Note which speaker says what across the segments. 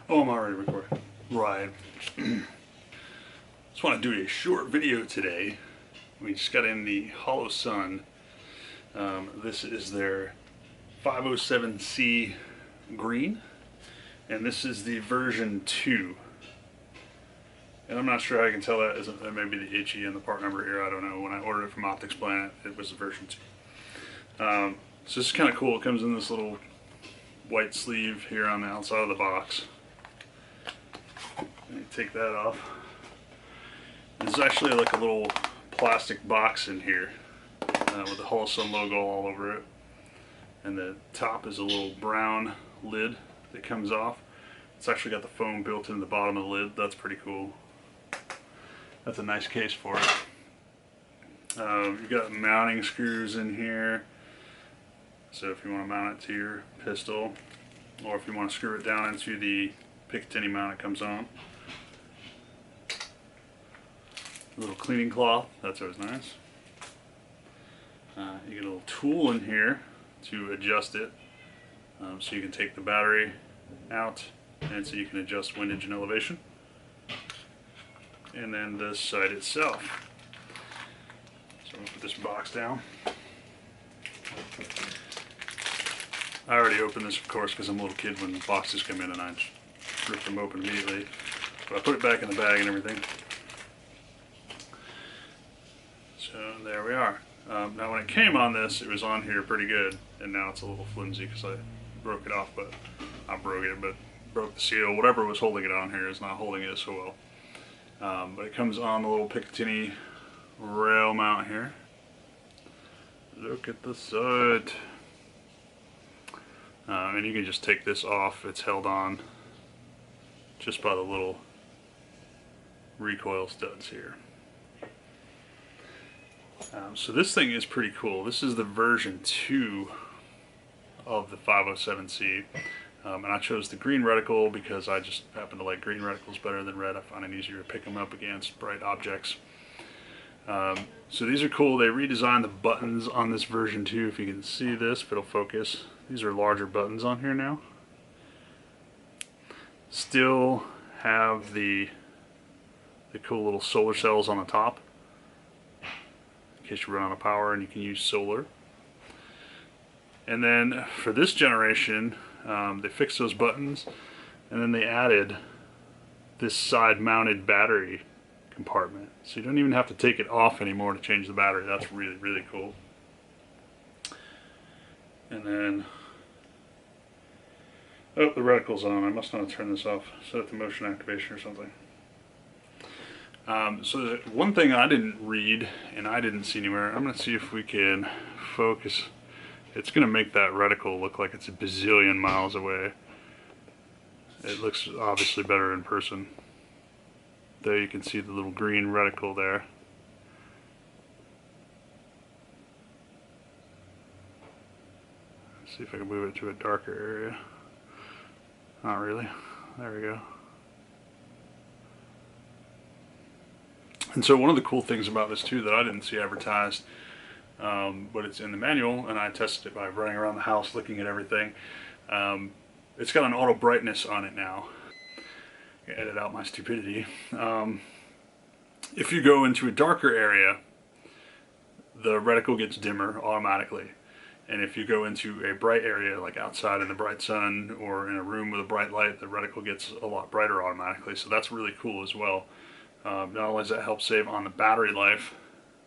Speaker 1: Oh, I'm already recording. Right. Just want to do a short video today. We just got in the Holosun. This is their 507C green, and this is the version 2. And I'm not sure how I can tell that may be the HE and the part number here. I don't know. When I ordered it from Optics Planet, it was the version 2. So this is kind of cool. It comes in this little white sleeve here on the outside of the box. Let me take that off. There's actually like a little plastic box in here with the Holosun logo all over it. And the top is a little brown lid that comes off. It's actually got the foam built into the bottom of the lid. That's pretty cool. That's a nice case for it. You've got mounting screws in here. So if you want to mount it to your pistol, or if you want to screw it down into the Picatinny mount it comes on. A little cleaning cloth, that's always nice. You get a little tool in here to adjust it, so you can take the battery out, and so you can adjust windage and elevation. And then the sight itself. So I'm going to put this box down. I already opened this, of course, because I'm a little kid when the boxes come in and I just rip them open immediately. But I put it back in the bag and everything. So there we are. Now when it came on this, it was on here pretty good, and now it's a little flimsy because I broke it off, but I broke it, but broke the seal. Whatever was holding it on here is not holding it so well. But it comes on the little Picatinny rail mount here. Look at the sight. And you can just take this off. It's held on just by the little recoil studs here. So this thing is pretty cool. This is the version 2 of the 507C. And I chose the green reticle because I just happen to like green reticles better than red. I find it easier to pick them up against bright objects. So these are cool. They redesigned the buttons on this version 2. If you can see this, if it'll focus. These are larger buttons on here now. Still have the cool little solar cells on the top, in case you run out of power and you can use solar. And then for this generation, they fixed those buttons, and then they added this side-mounted battery compartment. So you don't even have to take it off anymore to change the battery. That's really, really cool. And then, oh, the reticle's on. I must not have turned this off. Set it to motion activation or something. So one thing I didn't read and I didn't see anywhere, I'm going to see if we can focus. It's going to make that reticle look like it's a bazillion miles away. It looks obviously better in person. There you can see the little green reticle there. Let's see if I can move it to a darker area. Not really. There we go. And so one of the cool things about this too that I didn't see advertised, but it's in the manual, and I tested it by running around the house looking at everything. It's got an auto brightness on it now. Edit out my stupidity. If you go into a darker area, the reticle gets dimmer automatically. And if you go into a bright area, like outside in the bright sun or in a room with a bright light, the reticle gets a lot brighter automatically. So that's really cool as well. Not only does that help save on the battery life,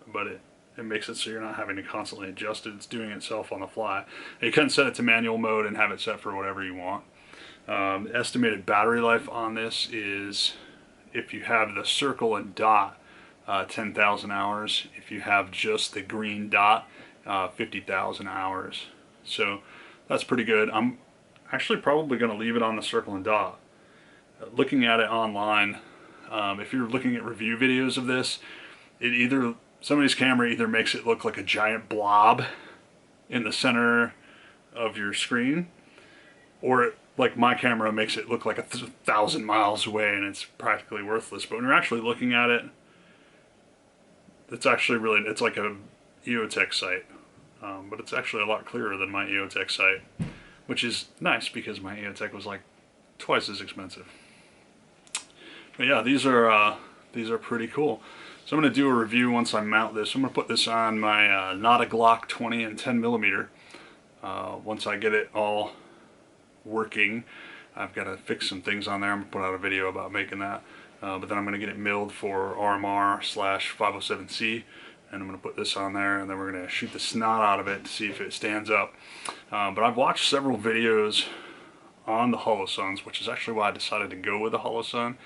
Speaker 1: but it makes it so you're not having to constantly adjust it. It's doing it itself on the fly. And you can set it to manual mode and have it set for whatever you want. The estimated battery life on this is, if you have the circle and dot, 10,000 hours. If you have just the green dot, 50,000 hours. So that's pretty good. I'm actually probably going to leave it on the circle and dot. Looking at it online, if you're looking at review videos of this, somebody's camera either makes it look like a giant blob in the center of your screen, or like my camera makes it look like 1,000 miles away and it's practically worthless. But when you're actually looking at it, it's actually really, it's like a EOTech site, but it's actually a lot clearer than my EOTech site, which is nice because my EOTech was like twice as expensive. But yeah, these are pretty cool. So I'm going to do a review once I mount this. I'm going to put this on my Not-A-Glock 20 and 10 millimeter. Once I get it all working, I've got to fix some things on there. I'm going to put out a video about making that. But then I'm going to get it milled for RMR/507C, and I'm going to put this on there, and then we're going to shoot the snot out of it to see if it stands up. But I've watched several videos on the Holosuns, which is actually why I decided to go with the Holosun.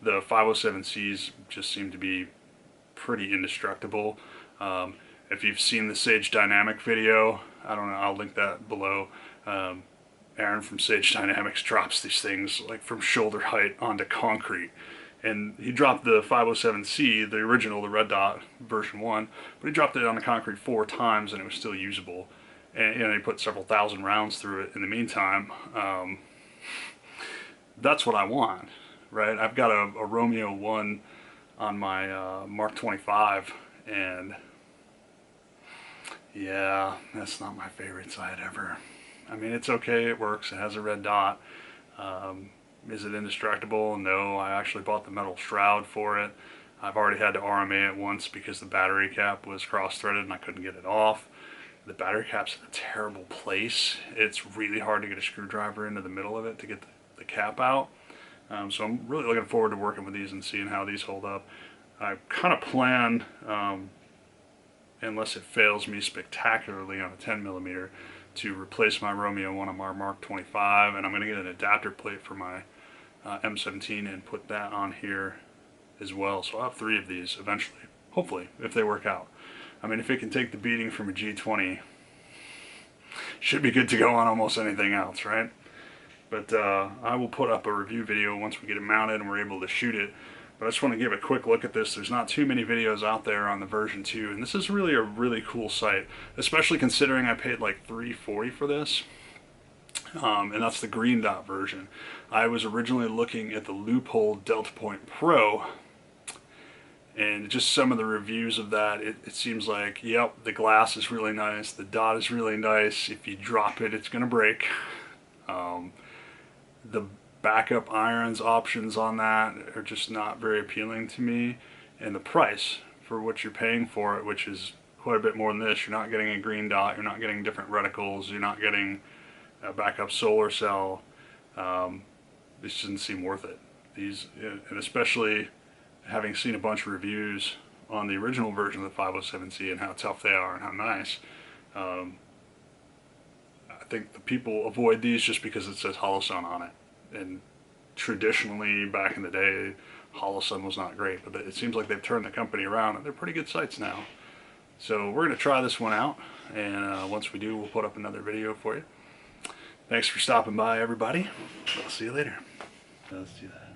Speaker 1: The 507Cs just seem to be pretty indestructible. If you've seen the Sage Dynamic video, I don't know, I'll link that below. Aaron from Sage Dynamics drops these things like from shoulder height onto concrete. And he dropped the 507C, the original, the red dot version 1, but he dropped it on the concrete 4 times and it was still usable. And you know, he put several thousand rounds through it in the meantime. That's what I want, right? I've got a Romeo 1 on my Mark 25, and yeah, that's not my favorite sight ever. I mean, it's okay, it works, it has a red dot. Is it indestructible? No, I actually bought the metal shroud for it. I've already had to RMA it once because the battery cap was cross-threaded and I couldn't get it off. The battery cap's in a terrible place. It's really hard to get a screwdriver into the middle of it to get the cap out. So I'm really looking forward to working with these and seeing how these hold up. I kind of plan, unless it fails me spectacularly on a 10 millimeter, to replace my Romeo 1 on my Mark 25, and I'm going to get an adapter plate for my M17 and put that on here as well. So I'll have 3 of these eventually, hopefully, if they work out. I mean, if it can take the beating from a G20, should be good to go on almost anything else, right? But I will put up a review video once we get it mounted and we're able to shoot it. But I just want to give a quick look at this. There's not too many videos out there on the version 2, and this is really a really cool sight, especially considering I paid like $340 for this. And that's the green dot version. I was originally looking at the Loophole Delta Point Pro, and just some of the reviews of that, it seems like, yep, the glass is really nice, the dot is really nice, if you drop it, it's going to break. The backup irons options on that are just not very appealing to me, and the price for what you're paying for it, which is quite a bit more than this. You're not getting a green dot, you're not getting different reticles, you're not getting a backup solar cell. This doesn't seem worth it. These, and especially having seen a bunch of reviews on the original version of the 507C and how tough they are and how nice, I think the people avoid these just because it says Holosun on it. And traditionally, back in the day, Holosun was not great, but it seems like they've turned the company around and they're pretty good sites now. So we're going to try this one out, and once we do, we'll put up another video for you. Thanks for stopping by, everybody. I'll see you later. Let's do that.